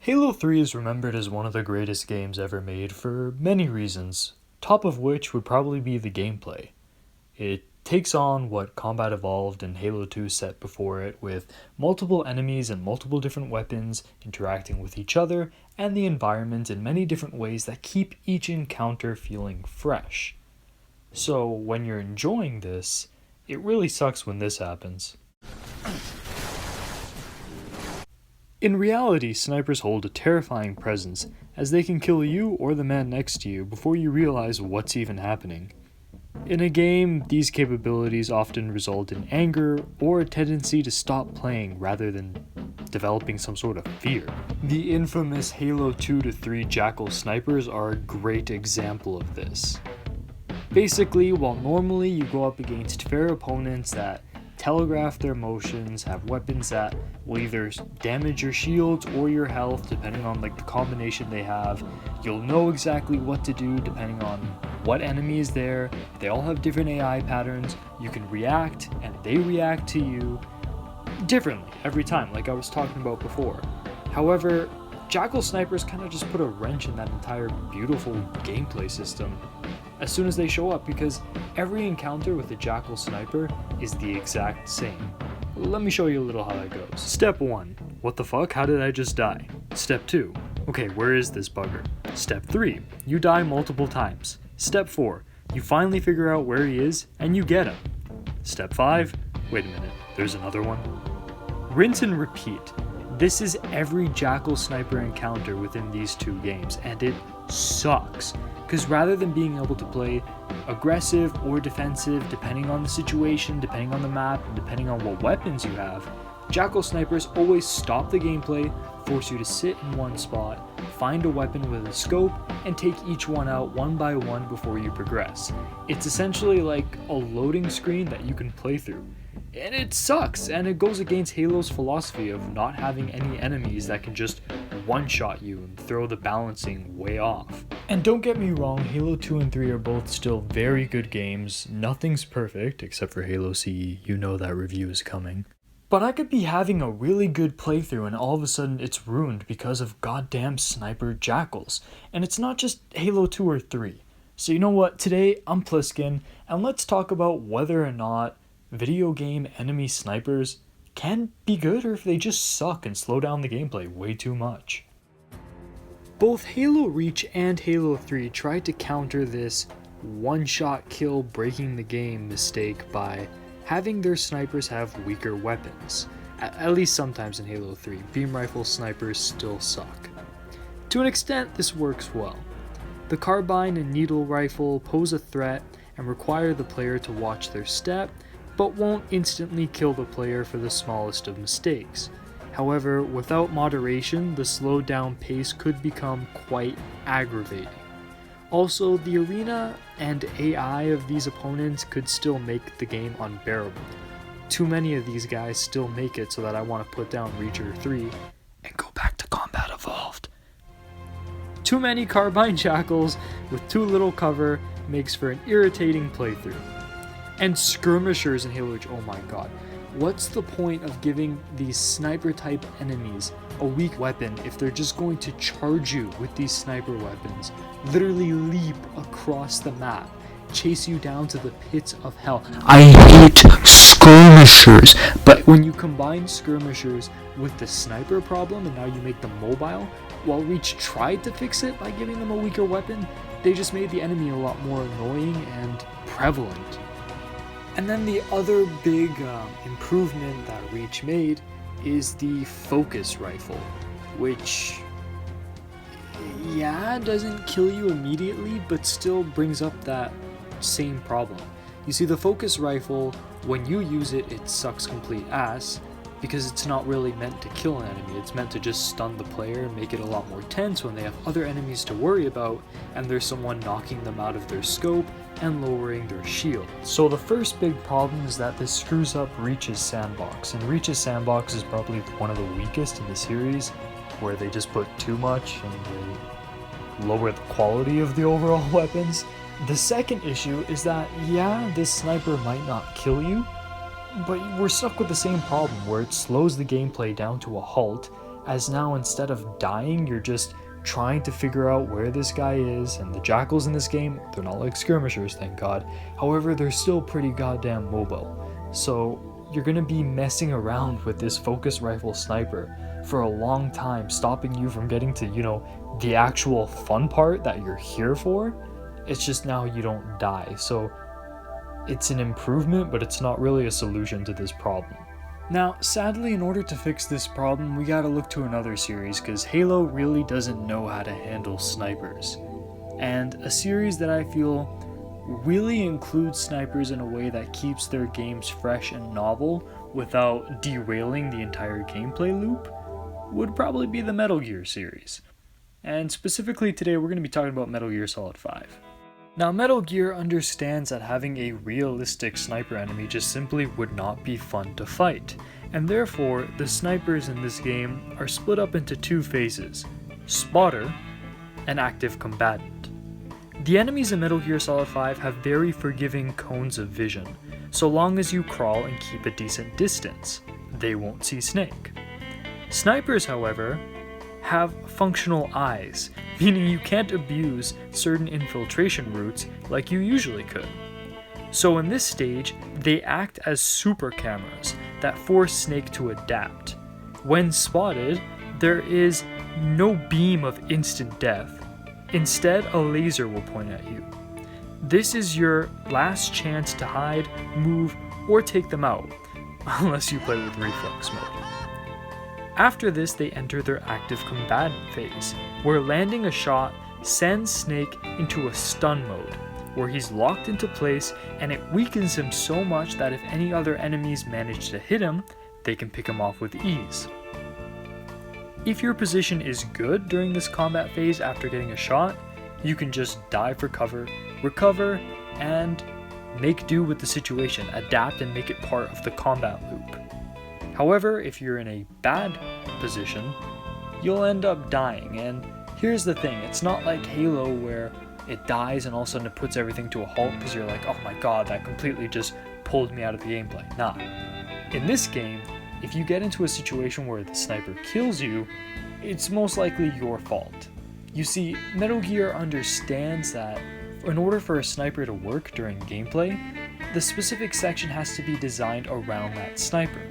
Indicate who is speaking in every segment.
Speaker 1: Halo 3 is remembered as one of the greatest games ever made for many reasons, top of which would probably be the gameplay. It takes on what Combat Evolved and Halo 2 set before it, with multiple enemies and multiple different weapons interacting with each other and the environment in many different ways that keep each encounter feeling fresh. So when you're enjoying this, it really sucks when this happens. In reality, snipers hold a terrifying presence, as they can kill you or the man next to you before you realize what's even happening. In a game, these capabilities often result in anger or a tendency to stop playing rather than developing some sort of fear. The infamous Halo 2 to 3 Jackal snipers are a great example of this. Basically, while normally you go up against fair opponents that telegraph their motions, have weapons that will either damage your shields or your health depending on the combination they have. You'll know exactly what to do depending on what enemy is there. They all have different AI patterns. You can react and they react to you differently every time, like I was talking about before. However, Jackal snipers kind of just put a wrench in that entire beautiful gameplay system as soon as they show up, because every encounter with a Jackal sniper is the exact same. Let me show you a little how that goes. Step 1. What the fuck? How did I just die? Step 2. Okay, where is this bugger? Step 3. You die multiple times. Step 4. You finally figure out where he is and you get him. Step 5. Wait a minute, there's another one. Rinse and repeat. This is every Jackal sniper encounter within these two games, and it sucks. Because rather than being able to play aggressive or defensive depending on the situation, depending on the map, and depending on what weapons you have, Jackal snipers always stop the gameplay, force you to sit in one spot, find a weapon with a scope, and take each one out one by one before you progress. It's essentially like a loading screen that you can play through. And it sucks, and it goes against Halo's philosophy of not having any enemies that can just one-shot you and throw the balancing way off. And don't get me wrong, Halo 2 and 3 are both still very good games. Nothing's perfect, except for Halo CE, you know that review is coming. But I could be having a really good playthrough and all of a sudden it's ruined because of goddamn sniper jackals. And it's not just Halo 2 or 3. So you know what, today I'm Pliskin, and let's talk about whether or not video game enemy snipers can be good or if they just suck and slow down the gameplay way too much. Both Halo Reach and Halo 3 tried to counter this one-shot kill breaking the game mistake by having their snipers have weaker weapons. At least sometimes in Halo 3, beam rifle snipers still suck. To an extent, this works well. The carbine and needle rifle pose a threat and require the player to watch their step, but won't instantly kill the player for the smallest of mistakes. However, without moderation, the slowed down pace could become quite aggravating. Also, the arena and AI of these opponents could still make the game unbearable. Too many of these guys still make it so that I want to put down Reacher 3 and go back to Combat Evolved. Too many carbine jackals with too little cover makes for an irritating playthrough. And skirmishers in Halo Reach, oh my god. What's the point of giving these sniper type enemies a weak weapon if they're just going to charge you with these sniper weapons, literally leap across the map, chase you down to the pits of hell? I hate skirmishers! But when you combine skirmishers with the sniper problem and now you make them mobile, while Reach tried to fix it by giving them a weaker weapon, they just made the enemy a lot more annoying and prevalent. And then the other big improvement that Reach made is the focus rifle, which, yeah, doesn't kill you immediately, but still brings up that same problem. You see, the focus rifle, when you use it, it sucks complete ass, because it's not really meant to kill an enemy. It's meant to just stun the player and make it a lot more tense when they have other enemies to worry about and there's someone knocking them out of their scope and lowering their shield. So the first big problem is that this screws up Reach's sandbox, and Reach's sandbox is probably one of the weakest in the series, where they just put too much and they lower the quality of the overall weapons. The second issue is that, yeah, this sniper might not kill you, but we're stuck with the same problem where it slows the gameplay down to a halt as now instead of dying, you're just trying to figure out where this guy is. And the jackals in this game, they're not like skirmishers, thank God. However, they're still pretty goddamn mobile. So you're gonna be messing around with this focus rifle sniper for a long time, stopping you from getting to, the actual fun part that you're here for. It's just now you don't die. So it's an improvement, but it's not really a solution to this problem. Now, sadly, in order to fix this problem, we gotta look to another series, because Halo really doesn't know how to handle snipers. And a series that I feel really includes snipers in a way that keeps their games fresh and novel without derailing the entire gameplay loop would probably be the Metal Gear series. And specifically today, we're gonna be talking about Metal Gear Solid 5. Now, Metal Gear understands that having a realistic sniper enemy just simply would not be fun to fight, and therefore, the snipers in this game are split up into two phases: spotter and active combatant. The enemies in Metal Gear Solid 5 have very forgiving cones of vision, so long as you crawl and keep a decent distance. They won't see Snake. Snipers, however, have functional eyes, meaning you can't abuse certain infiltration routes like you usually could. So in this stage, they act as super cameras that force Snake to adapt. When spotted, there is no beam of instant death. Instead, a laser will point at you. This is your last chance to hide, move, or take them out, unless you play with reflex mode. After this, they enter their active combatant phase, where landing a shot sends Snake into a stun mode, where he's locked into place and it weakens him so much that if any other enemies manage to hit him, they can pick him off with ease. If your position is good during this combat phase after getting a shot, you can just dive for cover, recover, and make do with the situation, adapt and make it part of the combat loop. However, if you're in a bad position, you'll end up dying, and here's the thing, it's not like Halo where it dies and all of a sudden it puts everything to a halt because you're like, oh my god, that completely just pulled me out of the gameplay. Nah. In this game, if you get into a situation where the sniper kills you, it's most likely your fault. You see, Metal Gear understands that in order for a sniper to work during gameplay, the specific section has to be designed around that sniper.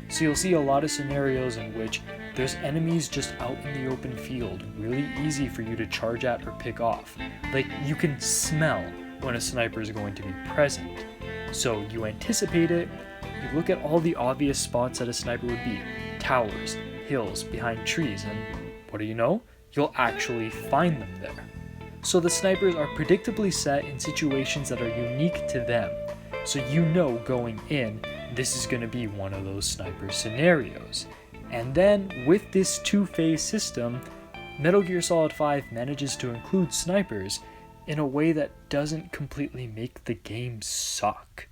Speaker 1: So you'll see a lot of scenarios in which there's enemies just out in the open field, really easy for you to charge at or pick off. Like, you can smell when a sniper is going to be present. So you anticipate it, you look at all the obvious spots that a sniper would be: towers, hills, behind trees, and what do you know? You'll actually find them there. So the snipers are predictably set in situations that are unique to them. So you know going in, this is going to be one of those sniper scenarios. And then with this two-phase system, Metal Gear Solid 5 manages to include snipers in a way that doesn't completely make the game suck.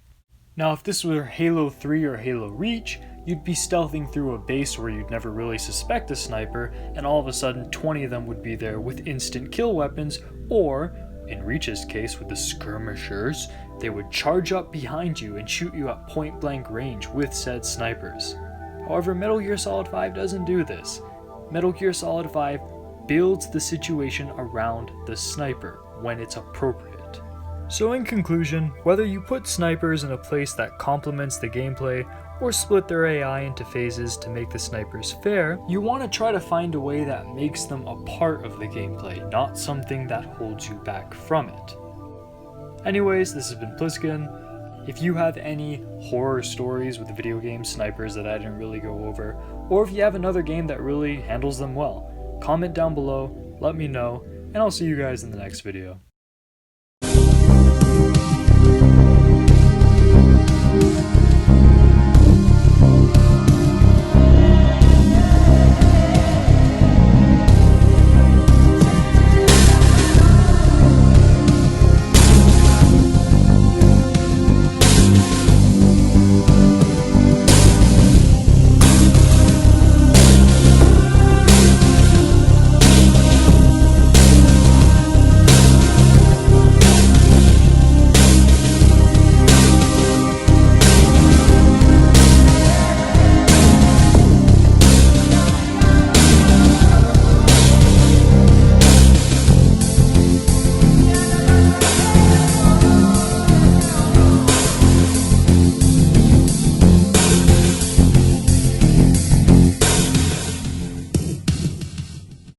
Speaker 1: Now, if this were Halo 3 or Halo Reach, you'd be stealthing through a base where you'd never really suspect a sniper, and all of a sudden 20 of them would be there with instant kill weapons, or, in Reach's case with the skirmishers, they would charge up behind you and shoot you at point blank range with said snipers. However, Metal Gear Solid 5 doesn't do this. Metal Gear Solid 5 builds the situation around the sniper when it's appropriate. So in conclusion, whether you put snipers in a place that complements the gameplay or split their AI into phases to make the snipers fair, you want to try to find a way that makes them a part of the gameplay, not something that holds you back from it. Anyways, this has been Pliskin. If you have any horror stories with video game snipers that I didn't really go over, or if you have another game that really handles them well, comment down below, let me know, and I'll see you guys in the next video.